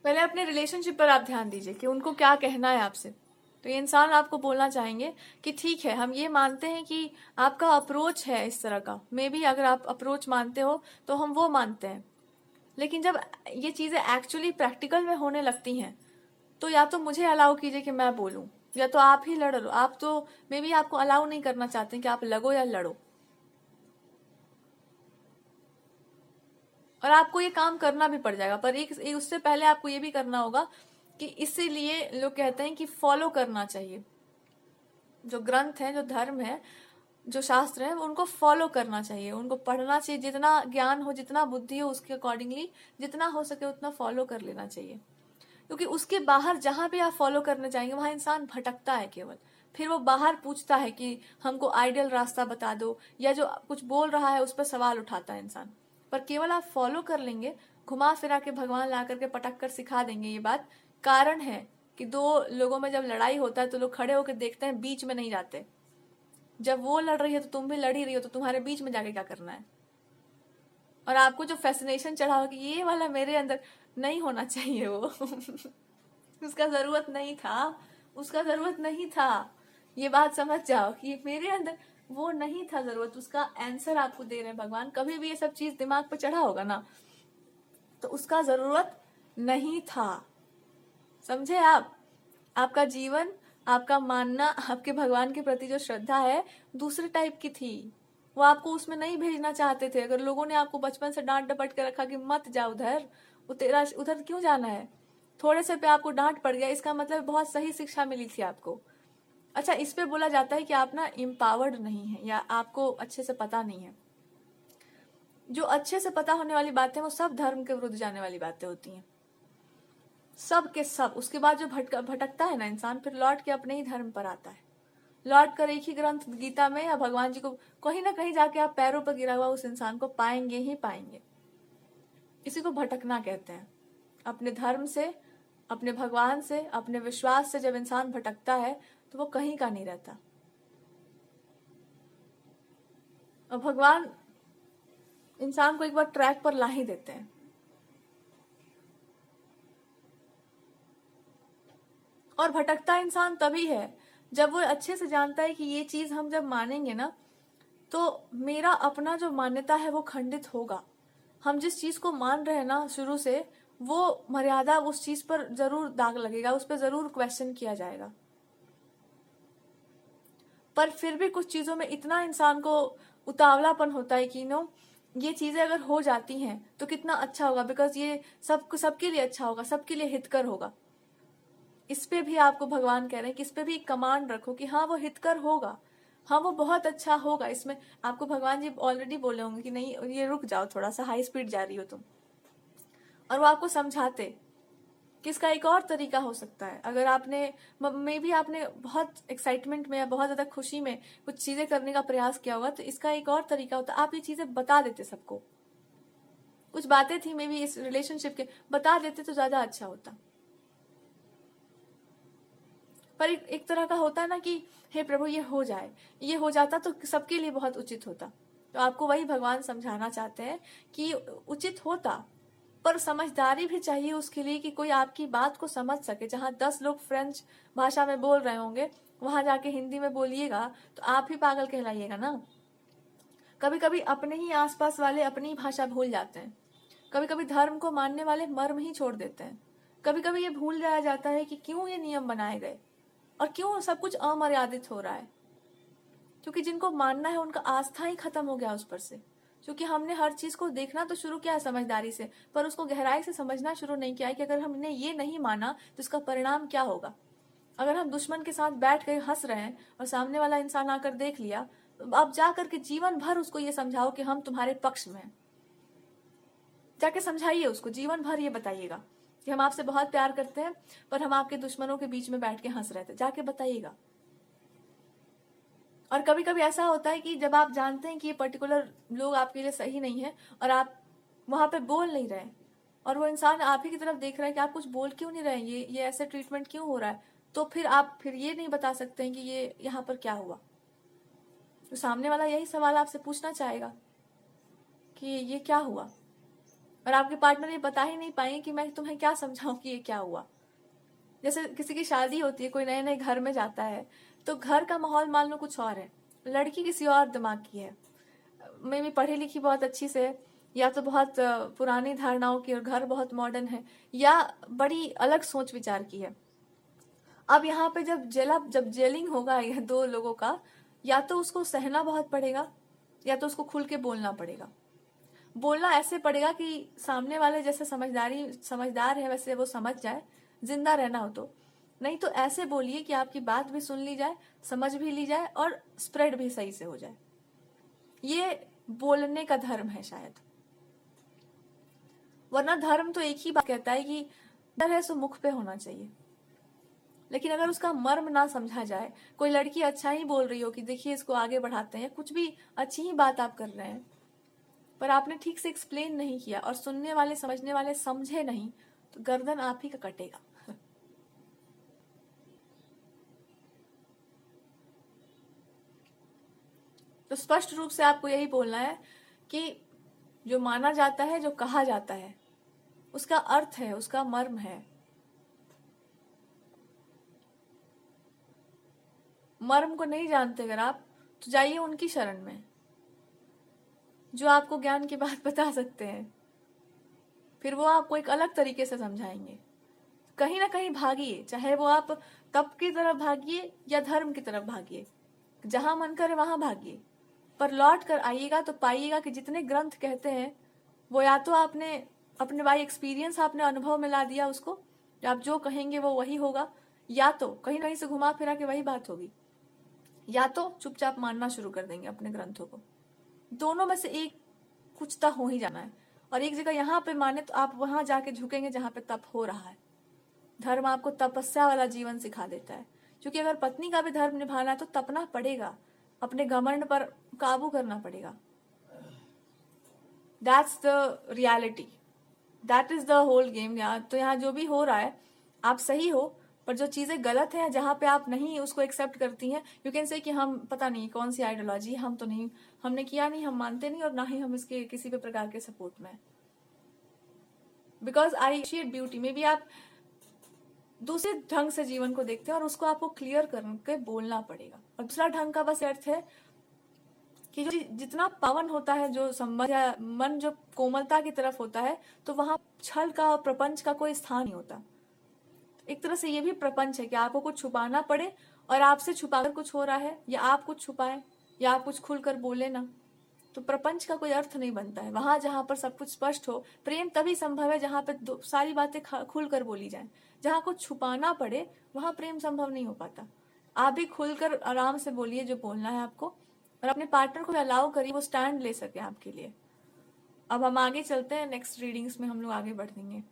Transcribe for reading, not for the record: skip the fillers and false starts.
पहले अपने रिलेशनशिप पर आप ध्यान दीजिए कि उनको क्या कहना है आपसे। तो ये इंसान आपको बोलना चाहेंगे कि ठीक है, हम ये मानते हैं कि आपका अप्रोच है इस तरह का, मे बी अगर आप अप्रोच मानते हो तो हम वो मानते हैं, लेकिन जब ये चीजें एक्चुअली प्रैक्टिकल में होने लगती हैं तो या तो मुझे अलाउ कीजिए कि मैं बोलूं, या तो आप ही लड़ लो। आप तो मे बी आपको अलाउ नहीं करना चाहते कि आप लगो या लड़ो, और आपको ये काम करना भी पड़ जाएगा। पर एक उससे पहले आपको ये भी करना होगा कि इसीलिए लोग कहते हैं कि फॉलो करना चाहिए। जो ग्रंथ है, जो धर्म है, जो शास्त्र है, उनको फॉलो करना चाहिए, उनको पढ़ना चाहिए। जितना ज्ञान हो, जितना बुद्धि हो, उसके अकॉर्डिंगली जितना हो सके उतना फॉलो कर लेना चाहिए। क्योंकि उसके बाहर जहां भी आप फॉलो करने जाएंगे वहां इंसान भटकता है केवल। फिर वो बाहर पूछता है कि हमको आइडियल रास्ता बता दो, या जो कुछ बोल रहा है उस पर सवाल उठाता है इंसान। पर केवल आप फॉलो कर लेंगे, घुमा फिरा के भगवान ला करके पटक कर सिखा देंगे ये बात। कारण है कि दो लोगों में जब लड़ाई होता है तो लोग खड़े होकर देखते हैं, बीच में नहीं जाते। जब वो लड़ रही है तो तुम भी लड़ ही रही हो, तो तुम्हारे बीच में जाके क्या करना है। और आपको जो फैसिनेशन चढ़ा हो कि ये वाला मेरे अंदर, नहीं होना चाहिए वो उसका जरूरत नहीं था, उसका जरूरत नहीं था। ये बात समझ जाओ कि मेरे अंदर वो नहीं था जरूरत, उसका आंसर आपको दे रहे हैं भगवान। कभी भी ये सब चीज दिमाग पे चढ़ा होगा ना तो उसका जरूरत नहीं था। समझे आप? आपका जीवन, आपका मानना, आपके भगवान के प्रति जो श्रद्धा है दूसरे टाइप की थी। वो आपको उसमें नहीं भेजना चाहते थे। अगर लोगों ने आपको बचपन से डांट डपट के रखा कि मत जा उधर, वो तेरा उधर क्यों जाना है, थोड़े से पे आपको डांट पड़ गया, इसका मतलब बहुत सही शिक्षा मिली थी आपको। अच्छा, इस पे बोला जाता है कि आप ना एम्पावर्ड नहीं है, या आपको अच्छे से पता नहीं है। जो अच्छे से पता होने वाली बातें वो सब धर्म के विरुद्ध जाने वाली बातें होती हैं, सब के सब। उसके बाद जो भटकता है ना इंसान, फिर लौट के अपने ही धर्म पर आता है। लौट कर एक ही ग्रंथ गीता में या भगवान जी को कहीं ना कहीं जाके आप पैरों पर गिरा हुआ उस इंसान को पाएंगे ही पाएंगे। इसी को भटकना कहते हैं। अपने धर्म से, अपने भगवान से, अपने विश्वास से जब इंसान भटकता है तो वो कहीं का नहीं रहता। और भगवान इंसान को एक बार ट्रैक पर ला ही देते हैं। और भटकता इंसान तभी है जब वो अच्छे से जानता है कि ये चीज हम जब मानेंगे ना तो मेरा अपना जो मान्यता है वो खंडित होगा। हम जिस चीज को मान रहे हैं ना शुरू से, वो मर्यादा, उस चीज पर जरूर दाग लगेगा, उस पर जरूर क्वेश्चन किया जाएगा। पर फिर भी कुछ चीजों में इतना इंसान को उतावलापन होता है कि ये चीजें अगर हो जाती हैं तो कितना अच्छा होगा, बिकॉज ये सबके लिए अच्छा होगा, सबके लिए हितकर होगा। इस पे भी आपको भगवान कह रहे हैं कि इस पे भी एक कमांड रखो कि हाँ वो हितकर होगा, हाँ वो बहुत अच्छा होगा। इसमें आपको भगवान जी ऑलरेडी बोले होंगे कि नहीं ये रुक जाओ, थोड़ा सा हाई स्पीड जा रही हो तुम। और वो आपको समझाते कि इसका एक और तरीका हो सकता है। अगर आपने मे भी आपने बहुत एक्साइटमेंट में या बहुत ज्यादा खुशी में कुछ चीजें करने का प्रयास किया होगा, तो इसका एक और तरीका होता है। आप ये चीजें बता देते सबको, कुछ बातें थी मे भी इस रिलेशनशिप के, बता देते तो ज्यादा अच्छा होता। पर एक तरह का होता है ना कि हे प्रभु ये हो जाए, ये हो जाता तो सबके लिए बहुत उचित होता। तो आपको वही भगवान समझाना चाहते हैं कि उचित होता, पर समझदारी भी चाहिए उसके लिए कि कोई आपकी बात को समझ सके। जहां 10 लोग फ्रेंच भाषा में बोल रहे होंगे, वहां जाके हिंदी में बोलिएगा तो आप ही पागल कहलाइएगा ना। कभी कभी अपने ही आसपास वाले अपनी भाषा भूल जाते हैं। कभी कभी धर्म को मानने वाले मर्म ही छोड़ देते हैं। कभी कभी ये भूल जाया जाता है कि क्यों ये नियम बनाए गए और क्यों सब कुछ अमर्यादित हो रहा है। क्योंकि जिनको मानना है उनका आस्था ही खत्म हो गया उस पर से। क्योंकि हमने हर चीज को देखना तो शुरू किया समझदारी से, पर उसको गहराई से समझना शुरू नहीं किया कि अगर हमने ये नहीं माना तो इसका परिणाम क्या होगा। अगर हम दुश्मन के साथ बैठ कर हंस रहे हैं और सामने वाला इंसान आकर देख लिया, तो अब जा करके जीवन भर उसको ये समझाओ कि हम तुम्हारे पक्ष में हैं। जाके समझाइए उसको, जीवन भर ये बताइएगा कि हम आपसे बहुत प्यार करते हैं, पर हम आपके दुश्मनों के बीच में बैठ के हंस रहे थे। जाके बताइएगा। और कभी कभी ऐसा होता है कि जब आप जानते हैं कि ये पर्टिकुलर लोग आपके लिए सही नहीं है और आप वहां पे बोल नहीं रहे, और वो इंसान आप ही की तरफ देख रहा है कि आप कुछ बोल क्यों नहीं रहे, ये ऐसे ट्रीटमेंट क्यों हो रहा है, तो फिर आप ये नहीं बता सकते हैं कि ये यहाँ पर क्या हुआ। तो सामने वाला यही सवाल आपसे पूछना चाहेगा कि ये क्या हुआ। और आपके पार्टनर ये बता ही नहीं पाएंगे कि मैं तुम्हें क्या समझाऊं कि ये क्या हुआ। जैसे किसी की शादी होती है, कोई नए नए घर में जाता है, तो घर का माहौल मान लो कुछ और है, लड़की किसी और दिमाग की है, मे भी पढ़ी लिखी बहुत अच्छी से है, या तो बहुत पुरानी धारणाओं की, और घर बहुत मॉडर्न है, या बड़ी अलग सोच विचार की है। अब यहाँ पे जब जेलिंग होगा ये दो लोगों का, या तो उसको सहना बहुत पड़ेगा, या तो उसको खुल के बोलना पड़ेगा। बोलना ऐसे पड़ेगा कि सामने वाले जैसे समझदार है वैसे वो समझ जाए, जिंदा रहना हो तो। नहीं तो ऐसे बोलिए कि आपकी बात भी सुन ली जाए, समझ भी ली जाए, और स्प्रेड भी सही से हो जाए। ये बोलने का धर्म है शायद। वरना धर्म तो एक ही बात कहता है कि डर है सो मुख पे होना चाहिए। लेकिन अगर उसका मर्म ना समझा जाए, कोई लड़की अच्छा ही बोल रही हो कि देखिए इसको आगे बढ़ाते हैं, कुछ भी अच्छी ही बात आप कर रहे हैं, पर आपने ठीक से एक्सप्लेन नहीं किया और सुनने वाले समझने वाले समझे नहीं, तो गर्दन आप ही का कटेगा। तो स्पष्ट रूप से आपको यही बोलना है कि जो माना जाता है, जो कहा जाता है, उसका अर्थ है, उसका मर्म है। मर्म को नहीं जानते अगर आप, तो जाइए उनकी शरण में जो आपको ज्ञान की बात बता सकते हैं। फिर वो आपको एक अलग तरीके से समझाएंगे। कहीं ना कहीं भागिए, चाहे वो आप तप की तरफ भागिए या धर्म की तरफ भागिए, जहां मन करे वहां भागिए, पर लौट कर आइएगा तो पाइएगा कि जितने ग्रंथ कहते हैं वो या तो आपने अपने बाई एक्सपीरियंस आपने अनुभव में ला दिया उसको, आप जो कहेंगे वो वही होगा, या तो कहीं कहीं से घुमा फिरा के वही बात होगी, या तो चुपचाप मानना शुरू कर देंगे अपने ग्रंथों को। दोनों में से एक कुछ तो हो ही जाना है। और एक जगह यहाँ पे माने तो आप वहां जाके झुकेंगे जहां पे तप हो रहा है। धर्म आपको तपस्या वाला जीवन सिखा देता है, क्योंकि अगर पत्नी का भी धर्म निभाना है तो तपना पड़ेगा, अपने घमंड पर काबू करना पड़ेगा। That's the reality, that is the whole game. तो यहाँ जो भी हो रहा है आप सही हो, पर जो चीजें गलत है, जहां पे आप नहीं उसको एक्सेप्ट करती हैं, यू कैन से कि हम पता नहीं कौन सी आइडियोलॉजी, हम तो नहीं, हमने किया नहीं, हम मानते नहीं, और ना ही हम इसके किसी भी प्रकार के सपोर्ट में। Because I appreciate beauty, may be आप दूसरे ढंग से जीवन को देखते हैं और उसको आपको क्लियर करके बोलना पड़ेगा। और दूसरा ढंग का बस अर्थ है कि जो जितना पावन होता है, जो संबंध या मन जो कोमलता की तरफ होता है, तो वहां छल का और प्रपंच का कोई स्थान नहीं होता। एक तरह से ये भी प्रपंच है कि आपको कुछ छुपाना पड़े, और आपसे छुपाकर कुछ हो रहा है, या आप कुछ छुपाए, या आप कुछ खुलकर बोले ना, तो प्रपंच का कोई अर्थ नहीं बनता है। वहां जहां पर सब कुछ स्पष्ट हो, प्रेम तभी संभव है जहां पर सारी बातें खुलकर बोली जाएं। जहां कुछ छुपाना पड़े वहां प्रेम संभव नहीं हो पाता। आप भी खुलकर आराम से बोलिए जो बोलना है आपको, और अपने पार्टनर को अलाउ करिए वो स्टैंड ले सके आपके लिए। अब हम आगे चलते हैं, नेक्स्ट रीडिंग्स में हम लोग आगे बढ़ेंगे।